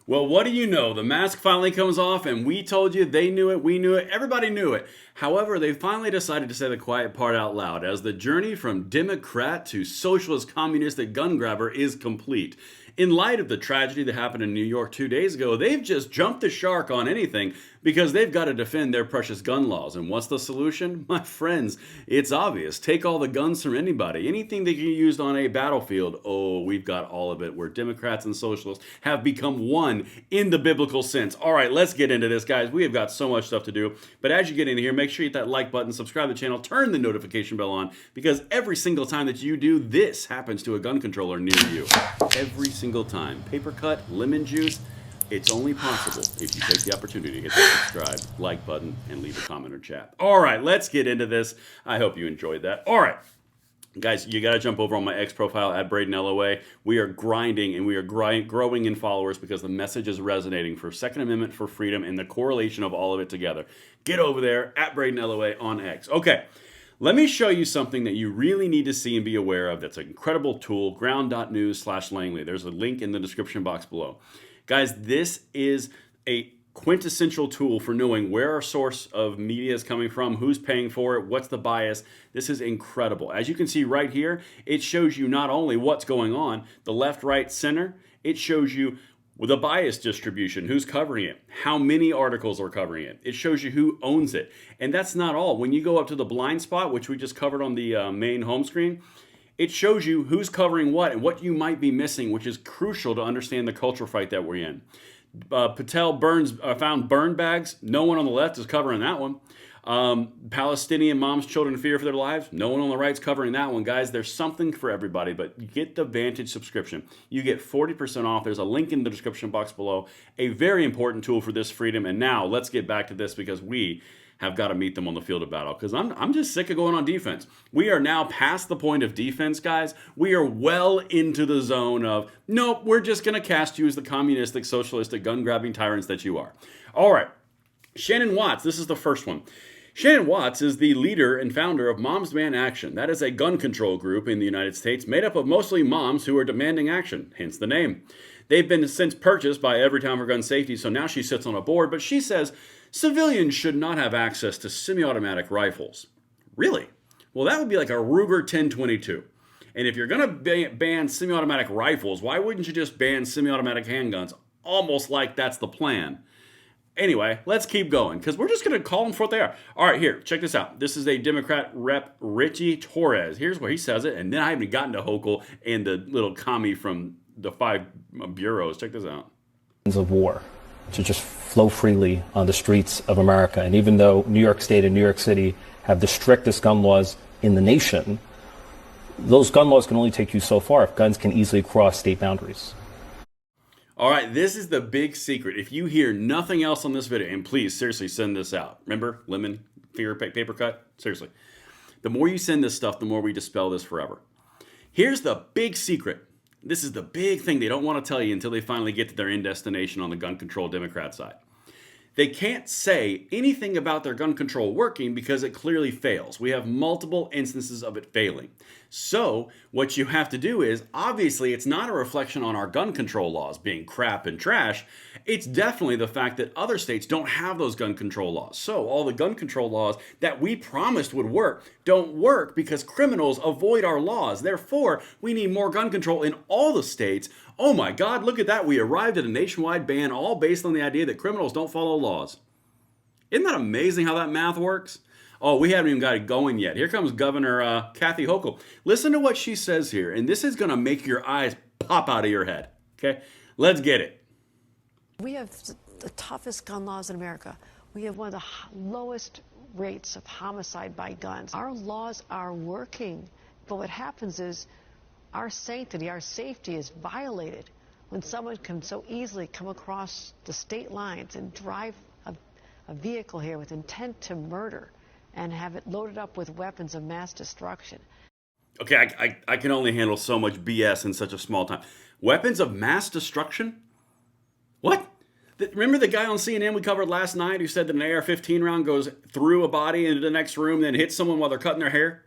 Well, what do you know? The mask finally comes off, and we told you, they knew it, we knew it, everybody knew it. However, they finally decided to say the quiet part out loud as the journey from Democrat to socialist communistic gun grabber is complete. In light of the tragedy that happened in New York 2 days ago, they've just jumped the shark on anything because they've got to defend their precious gun laws. And what's the solution? My friends, it's obvious. Take all the guns from anybody. Anything that can be used on a battlefield, oh, we've got all of it. Where Democrats and socialists have become one in the biblical sense. All right, let's get into this, guys. We have got so much stuff to do. But as you get into here, make sure you hit that like button, subscribe to the channel, turn the notification bell on, because every single time that you do, this happens to a gun controller near you. Every single time. Paper cut, lemon juice. It's only possible if you take the opportunity to hit the subscribe, like button, and leave a comment or chat. All right, let's get into this. I hope you enjoyed that. All right. Guys, you got to jump over on my X profile at Braden LOA. We are grinding and we are growing in followers because the message is resonating for Second Amendment, for freedom, and the correlation of all of it together. Get over there at Braden LOA on X. Okay, let me show you something that you really need to see and be aware of. That's an incredible tool, ground.news/Langley. There's a link in the description box below. Guys, this is a quintessential tool for knowing where our source of media is coming from, who's paying for it, what's the bias. This is incredible. As you can see right here, it shows you not only what's going on, the left, right, center, it shows you the bias distribution, who's covering it, how many articles are covering it. It shows you who owns it. And that's not all. When you go up to the blind spot, which we just covered on the main home screen, it shows you who's covering what and what you might be missing, which is crucial to understand the culture fight that we're in. Patel found burn bags. No one on the left is covering that one. Palestinian moms, children in fear for their lives. No one on the right is covering that one. Guys, there's something for everybody, but you get the Vantage subscription. You get 40% off. There's a link in the description box below. A very important tool for this freedom. And now let's get back to this because we have got to meet them on the field of battle because I'm just sick of going on defense. We are now past the point of defense, guys. We are well into the zone of, nope, we're just going to cast you as the communistic, socialistic, gun-grabbing tyrants that you are. All right, Shannon Watts, this is the first one. Shannon Watts is the leader and founder of Moms Demand Action. That is a gun control group in the United States made up of mostly moms who are demanding action, hence the name. They've been since purchased by Everytown for Gun Safety, so now she sits on a board, but she says civilians should not have access to semi-automatic rifles. Really? Well, that would be like a Ruger 1022. And if you're going to ban semi-automatic rifles, why wouldn't you just ban semi-automatic handguns? Almost like that's the plan. Anyway, let's keep going because we're just going to call them for what they are. All right, here, check this out. This is a Democrat Rep. Richie Torres. Here's where he says it. And then I haven't gotten to Hochul and the little commie from the 5 bureaus. Check this out. Of war to just flow freely on the streets of America. And even though New York State and New York City have the strictest gun laws in the nation, those gun laws can only take you so far if guns can easily cross state boundaries. All right, this is the big secret. If you hear nothing else on this video, and please, seriously, send this out. Remember, lemon, finger, paper cut? Seriously. The more you send this stuff, the more we dispel this forever. Here's the big secret. This is the big thing they don't want to tell you until they finally get to their end destination on the gun control Democrat side. They can't say anything about their gun control working because it clearly fails. We have multiple instances of it failing. So what you have to do is, obviously, it's not a reflection on our gun control laws being crap and trash. It's definitely the fact that other states don't have those gun control laws. So all the gun control laws that we promised would work don't work because criminals avoid our laws. Therefore, we need more gun control in all the states. Oh my God, look at that. We arrived at a nationwide ban all based on the idea that criminals don't follow laws. Isn't that amazing how that math works? Oh, we haven't even got it going yet. Here comes Governor Kathy Hochul. Listen to what she says here, and this is going to make your eyes pop out of your head. Okay, let's get it. We have the toughest gun laws in America. We have one of the lowest rates of homicide by guns. Our laws are working, but what happens is our sanctity, our safety is violated when someone can so easily come across the state lines and drive a vehicle here with intent to murder and have it loaded up with weapons of mass destruction. Okay, I can only handle so much BS in such a small time. Weapons of mass destruction? What? Remember the guy on CNN we covered last night who said that an AR-15 round goes through a body into the next room, then hits someone while they're cutting their hair?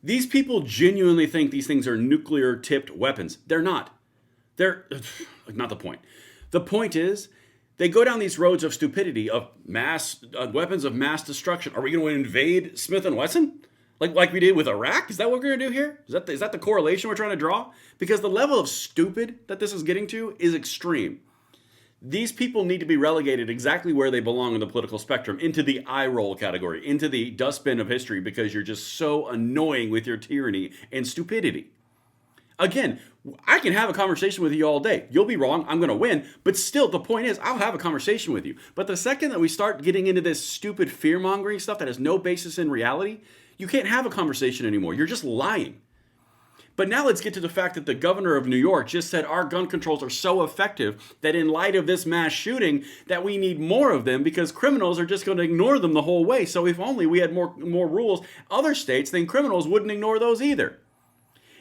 These people genuinely think these things are nuclear-tipped weapons. They're not. They're not the point. The point is, they go down these roads of stupidity, of mass weapons of mass destruction. Are we going to invade Smith and Wesson, like we did with Iraq? Is that what we're going to do here? Is that the correlation we're trying to draw? Because the level of stupid that this is getting to is extreme. These people need to be relegated exactly where they belong in the political spectrum, into the eye roll category, into the dustbin of history, because you're just so annoying with your tyranny and stupidity. Again, I can have a conversation with you all day. You'll be wrong. I'm going to win. But still, the point is, I'll have a conversation with you. But the second that we start getting into this stupid fear-mongering stuff that has no basis in reality, you can't have a conversation anymore. You're just lying. But now let's get to the fact that the governor of New York just said our gun controls are so effective that in light of this mass shooting, that we need more of them because criminals are just going to ignore them the whole way. So if only we had more rules, other states, then criminals wouldn't ignore those either.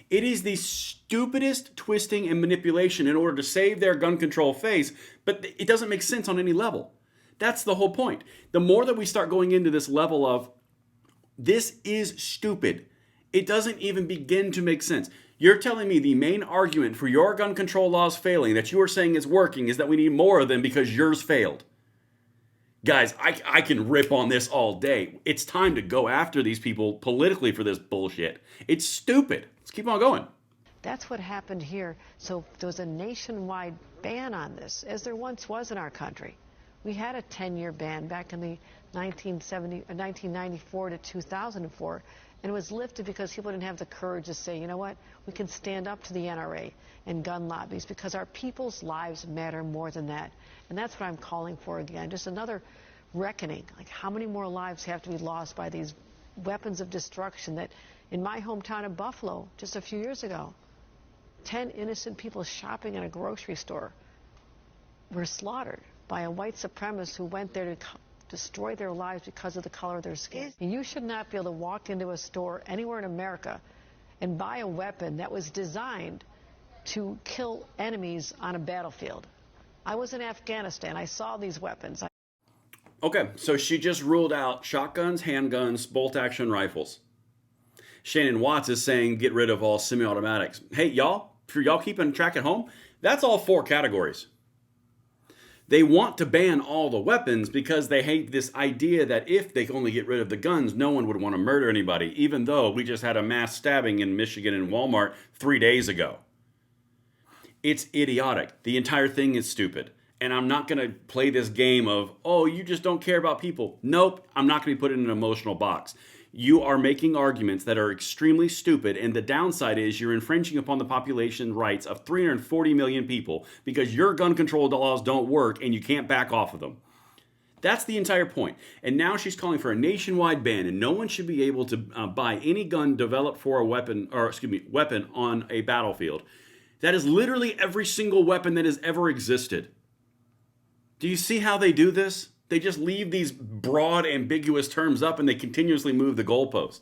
It is the stupidest twisting and manipulation in order to save their gun control face, but it doesn't make sense on any level. That's the whole point. The more that we start going into this level of, this is stupid, it doesn't even begin to make sense. You're telling me the main argument for your gun control laws failing, that you are saying is working, is that we need more of them because yours failed. Guys, I can rip on this all day. It's time to go after these people politically for this bullshit. It's stupid. Let's keep on going. That's what happened here. So there was a nationwide ban on this, as there once was in our country. We had a 10-year ban back in the 1994 to 2004, and it was lifted because people didn't have the courage to say, you know what, we can stand up to the NRA and gun lobbies because our people's lives matter more than that. And that's what I'm calling for again, just another reckoning. Like, how many more lives have to be lost by these weapons of destruction that, in my hometown of Buffalo, just a few years ago, 10 innocent people shopping in a grocery store were slaughtered by a white supremacist who went there to destroy their lives because of the color of their skin. And you should not be able to walk into a store anywhere in America and buy a weapon that was designed to kill enemies on a battlefield. I was in Afghanistan. I saw these weapons. Okay, so she just ruled out shotguns, handguns, bolt-action rifles. Shannon Watts is saying get rid of all semi-automatics. Hey, y'all, for y'all keeping track at home, that's all 4 categories. They want to ban all the weapons because they hate this idea that if they only get rid of the guns, no one would want to murder anybody, even though we just had a mass stabbing in Michigan in Walmart 3 days ago. It's idiotic. The entire thing is stupid. And I'm not going to play this game of, oh, you just don't care about people. Nope, I'm not going to be put in an emotional box. You are making arguments that are extremely stupid, and the downside is you're infringing upon the population rights of 340 million people because your gun control laws don't work and you can't back off of them. That's the entire point. And now she's calling for a nationwide ban, and no one should be able to buy any gun developed for a weapon on a battlefield. That is literally every single weapon that has ever existed. Do you see how they do this? They just leave these broad, ambiguous terms up and they continuously move the goalpost.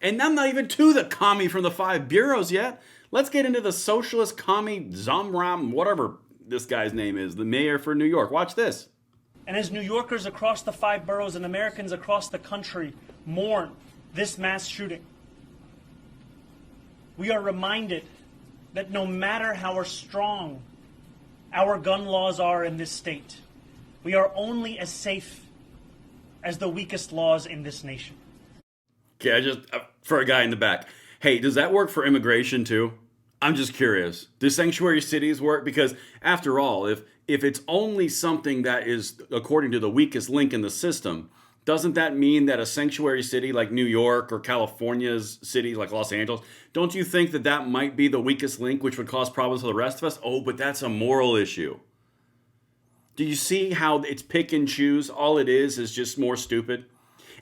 And I'm not even to the commie from the 5 bureaus yet. Let's get into the socialist commie Zomram, whatever this guy's name is, the mayor for New York. Watch this. And as New Yorkers across the 5 boroughs and Americans across the country mourn this mass shooting, we are reminded that no matter how strong our gun laws are in this state, we are only as safe as the weakest laws in this nation. Okay, for a guy in the back. Hey, does that work for immigration too? I'm just curious. Do sanctuary cities work? Because after all, if it's only something that is according to the weakest link in the system, doesn't that mean that a sanctuary city like New York or California's cities like Los Angeles, don't you think that that might be the weakest link, which would cause problems for the rest of us? Oh, but that's a moral issue. Do you see how it's pick and choose? All it is just more stupid.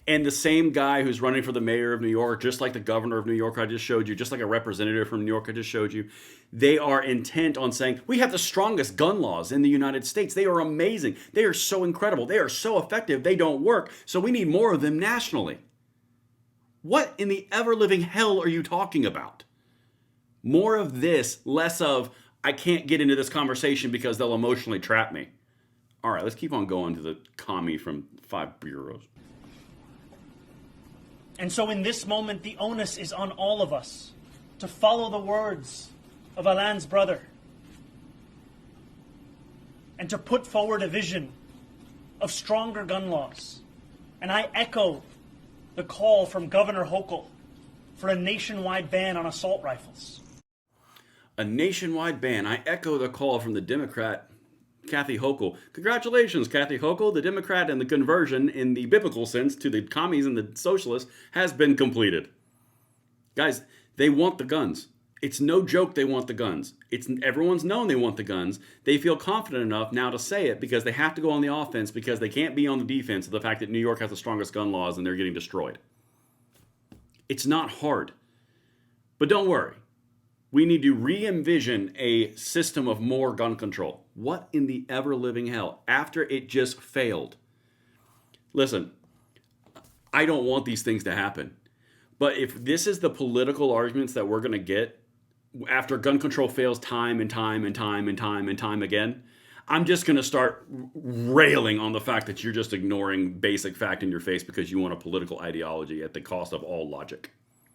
And the same guy who's running for the mayor of New York, just like the governor of New York I just showed you, just like a representative from New York I just showed you, they are intent on saying, we have the strongest gun laws in the United States. They are amazing. They are so incredible. They are so effective. They don't work. So we need more of them nationally. What in the ever-living hell are you talking about? More of this, less of, I can't get into this conversation because they'll emotionally trap me. All right, let's keep on going to the commie from 5 bureaus. And so in this moment, the onus is on all of us to follow the words of Alain's brother and to put forward a vision of stronger gun laws. And I echo the call from Governor Hochul for a nationwide ban on assault rifles. A nationwide ban. I echo the call from the Democrat, Kathy Hochul. Congratulations, Kathy Hochul. The Democrat and the conversion in the biblical sense to the commies and the socialists has been completed. Guys, they want the guns. It's no joke they want the guns. Everyone's known they want the guns. They feel confident enough now to say it because they have to go on the offense because they can't be on the defense of the fact that New York has the strongest gun laws and they're getting destroyed. It's not hard. But don't worry. We need to re-envision a system of more gun control. What in the ever-living hell? After it just failed. Listen, I don't want these things to happen. But if this is the political arguments that we're going to get after gun control fails time and time and time and time and time again, I'm just going to start railing on the fact that you're just ignoring basic fact in your face because you want a political ideology at the cost of all logic.